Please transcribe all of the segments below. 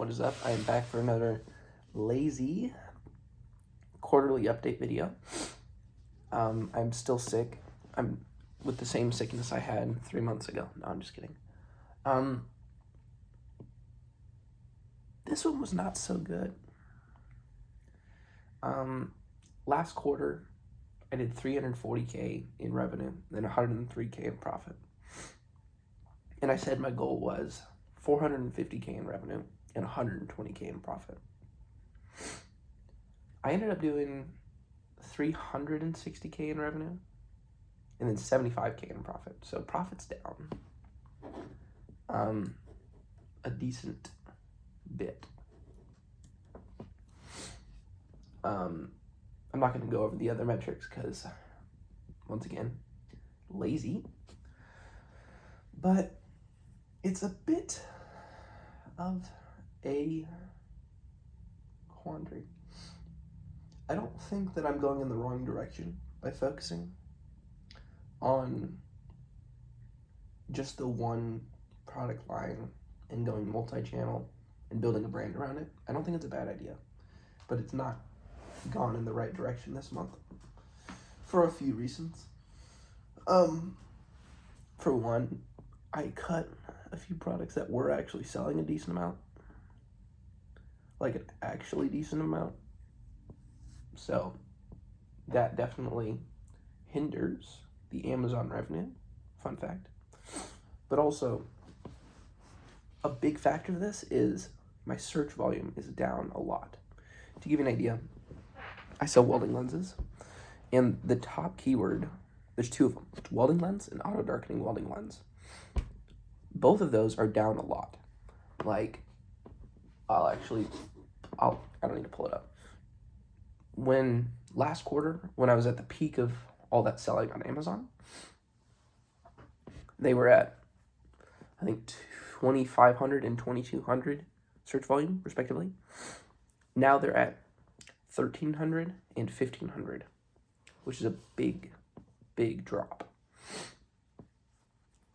What is up? I am back for another lazy quarterly update video. I'm still sick. I'm with the same sickness I had 3 months ago. No, I'm just kidding. This one was not so good. Last quarter, I did $340K in revenue, then $103K in profit. And I said my goal was $450K in revenue and $120K in profit. I ended up doing $360K in revenue and then $75K in profit. So profit's down a decent bit. I'm not going to go over the other metrics because, once again, lazy. But it's a bit of a quandary. I don't think that I'm going in the wrong direction by focusing on just the one product line and going multi-channel and building a brand around it. I don't think it's a bad idea, but it's not gone in the right direction this month for a few reasons. For one, I cut a few products that were actually selling a decent amount, like an actually decent amount. So that definitely hinders the Amazon revenue, fun fact. But also, a big factor of this is my search volume is down a lot. To give you an idea, I sell welding lenses, and the top keyword, there's two of them. It's welding lens and auto darkening welding lens. Both of those are down a lot. Like, I don't need to pull it up. When last quarter, when I was at the peak of all that selling on Amazon, they were at, I think, 2,500 and 2,200 search volume, respectively. Now they're at 1,300 and 1,500, which is a big, big drop.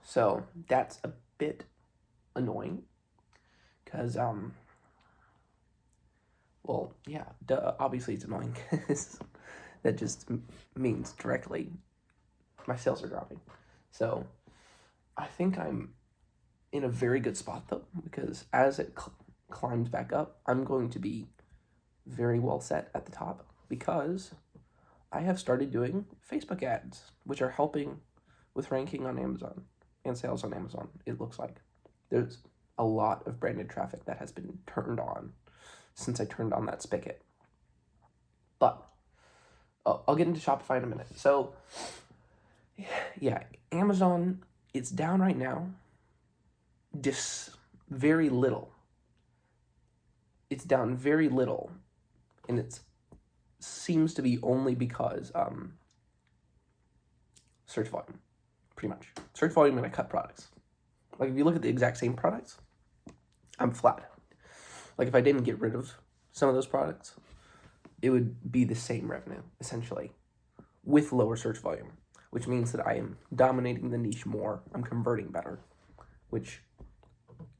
So that's a bit annoying because, obviously it's annoying because that just means directly my sales are dropping. So I think I'm in a very good spot though, because as it climbs back up, I'm going to be very well set at the top because I have started doing Facebook ads, which are helping with ranking on Amazon and sales on Amazon. It looks like there's a lot of branded traffic that has been turned on since I turned on that spigot. But I'll get into Shopify in a minute. So yeah, Amazon, it's down right now. Very little. It's down very little, and it seems to be only because search volume, pretty much. Search volume and I cut products. Like if you look at the exact same products, I'm flat. Like if I didn't get rid of some of those products, it would be the same revenue, essentially, with lower search volume, which means that I am dominating the niche more. I'm converting better, which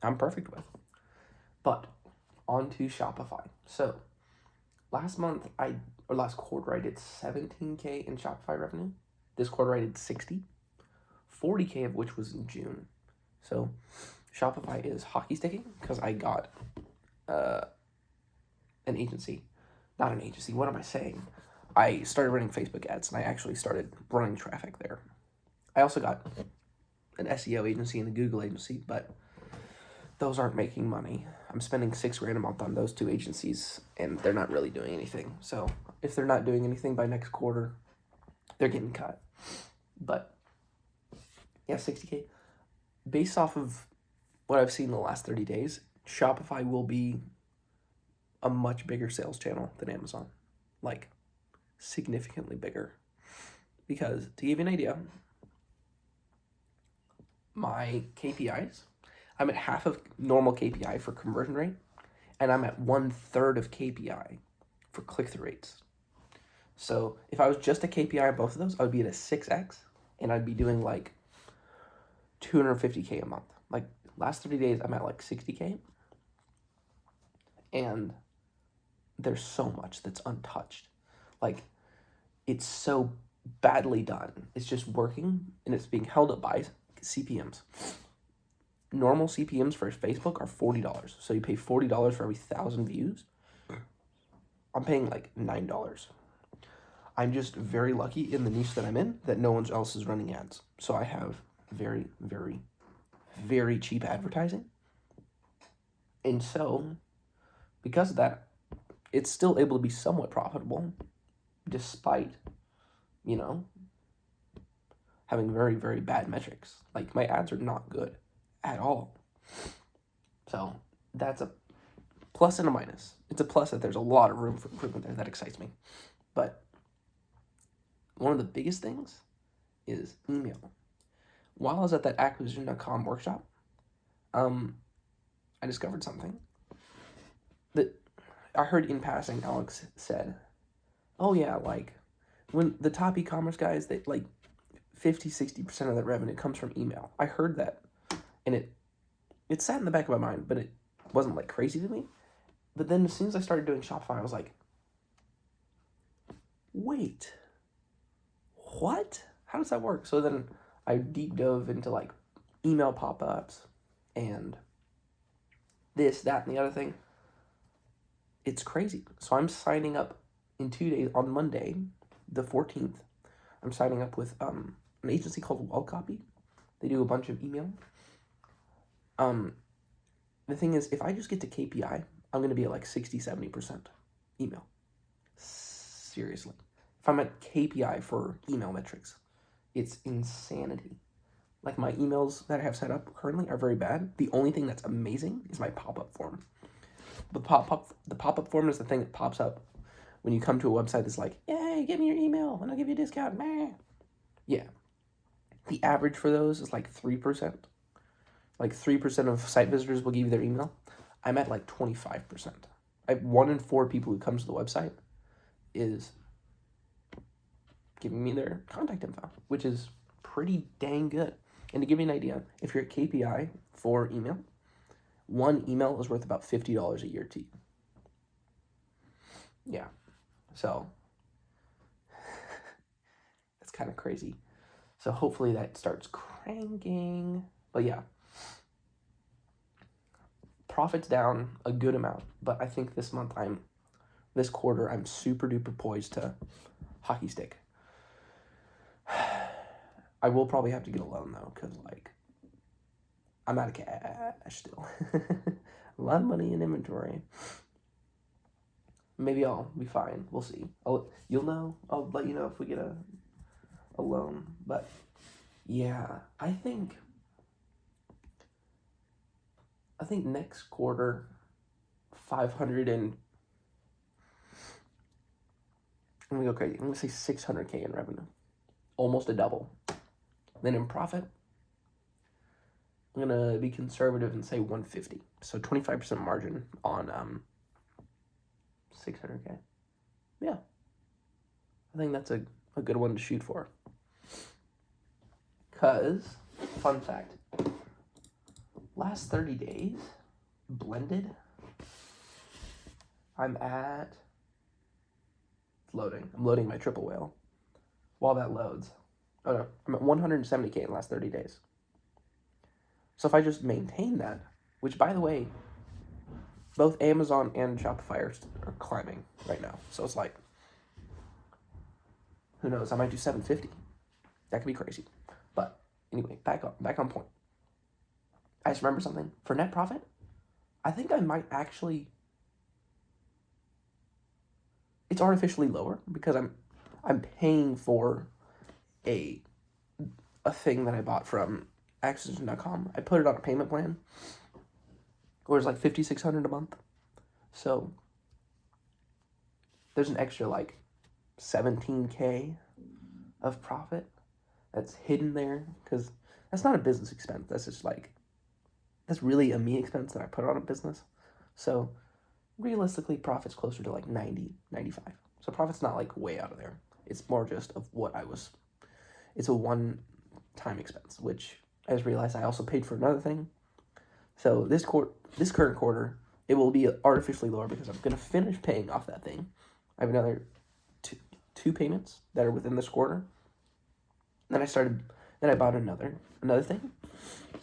I'm perfect with. But on to Shopify. So last quarter, I did 17K in Shopify revenue. This quarter, I did 60, 40K of which was in June. So Shopify is hockey sticking because I got an agency. Not an agency, what am I saying? I started running Facebook ads and I actually started running traffic there. I also got an SEO agency and a Google agency, but those aren't making money. I'm spending $6,000 a month on those two agencies and they're not really doing anything. So if they're not doing anything by next quarter, they're getting cut. But yeah, 60K. Based off of what I've seen in the last 30 days, Shopify will be a much bigger sales channel than Amazon. Like, significantly bigger. Because, to give you an idea, my KPIs, I'm at half of normal KPI for conversion rate, and I'm at 1/3 of KPI for click-through rates. So if I was just a KPI on both of those, I would be at a 6x, and I'd be doing like $250K a month. Like last 30 days, I'm at like 60K. And there's so much that's untouched. Like, it's so badly done. It's just working, and it's being held up by CPMs. Normal CPMs for Facebook are $40. So you pay $40 for every 1,000 views. I'm paying like $9. I'm just very lucky in the niche that I'm in that no one else is running ads. So I have very, very, very cheap advertising. And so, because of that, it's still able to be somewhat profitable despite, having very, very bad metrics. Like, my ads are not good at all. So, that's a plus and a minus. It's a plus that there's a lot of room for improvement there. That excites me. But one of the biggest things is email. While I was at that acquisition.com workshop, I discovered something that I heard in passing. Alex said, oh yeah, like when the top e-commerce guys, that like 50-60% of that revenue comes from email. I heard that, and it sat in the back of my mind, but it wasn't like crazy to me. But then as soon as I started doing Shopify, I was like, wait, what? How does that work? So then I deep dove into like email pop-ups and this, that, and the other thing. It's crazy. So I'm signing up in 2 days on Monday, the 14th. I'm signing up with an agency called WellCopy. They do a bunch of email. The thing is, if I just get to KPI, I'm going to be at like 60-70% email. Seriously. If I'm at KPI for email metrics, it's insanity. Like, my emails that I have set up currently are very bad. The only thing that's amazing is my pop-up form. The pop-up form is the thing that pops up when you come to a website that's like, yay, give me your email and I'll give you a discount. Meh. Yeah. The average for those is like 3%. Like 3% of site visitors will give you their email. I'm at like 25%. I have 1 in 4 people who comes to the website is giving me their contact info, which is pretty dang good. And to give you an idea, if you're at KPI for email, 1 email is worth about $50 a year to you. Yeah. So that's kind of crazy. So hopefully that starts cranking. But yeah. Profit's down a good amount, but I think this quarter, I'm super duper poised to hockey stick. I will probably have to get a loan though, because like, I'm out of cash still. A lot of money in inventory. Maybe I'll be fine. We'll see. You'll know. I'll let you know if we get a loan. But yeah, I think next quarter, 500 and I'm gonna go crazy. I'm gonna say 600K in revenue, almost a double. Then in profit, I'm gonna be conservative and say 150. So 25% margin on 600K. Yeah, I think that's a good one to shoot for. Cause, fun fact, last 30 days, blended, I'm loading my triple whale. While that loads, I'm at 170K in the last 30 days. So if I just maintain that, which by the way, both Amazon and Shopify are climbing right now. So it's like, who knows? I might do 750. That could be crazy. But anyway, back on point. I just remember something. For net profit, I think I might actually. It's artificially lower because I'm paying for a thing that I bought from acquisition.com. I put it on a payment plan where it's like $5,600 a month. So there's an extra like 17K of profit that's hidden there, because that's not a business expense. That's just like, that's really a me expense that I put on a business. So realistically, profit's closer to like 90, 95. So profit's not like way out of there. It's more just of what it's a one-time expense, which I just realized I also paid for another thing. So this current quarter, it will be artificially lower because I'm gonna finish paying off that thing. I have another two payments that are within this quarter. Then I bought another thing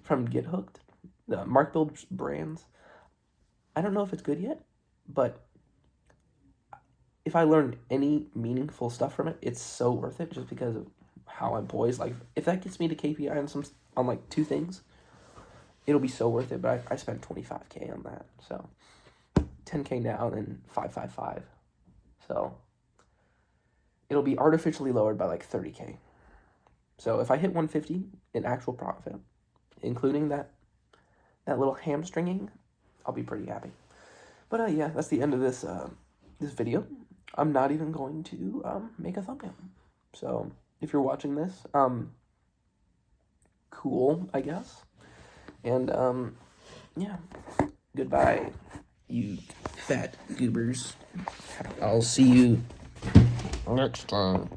from Get Hooked, the Mark Build brands. I don't know if it's good yet, but if I learn any meaningful stuff from it, it's so worth it just because of how I'm poised. Like, if that gets me to KPI on like 2 things, it'll be so worth it. But I spent $25K on that, so $10K now, then $555. So it'll be artificially lowered by like $30K. So if I hit 150 in actual profit, including that little hamstringing, I'll be pretty happy. But yeah, that's the end of this video. I'm not even going to make a thumbnail. So if you're watching this, cool, I guess. And yeah, goodbye, you fat goobers. I'll see you next time.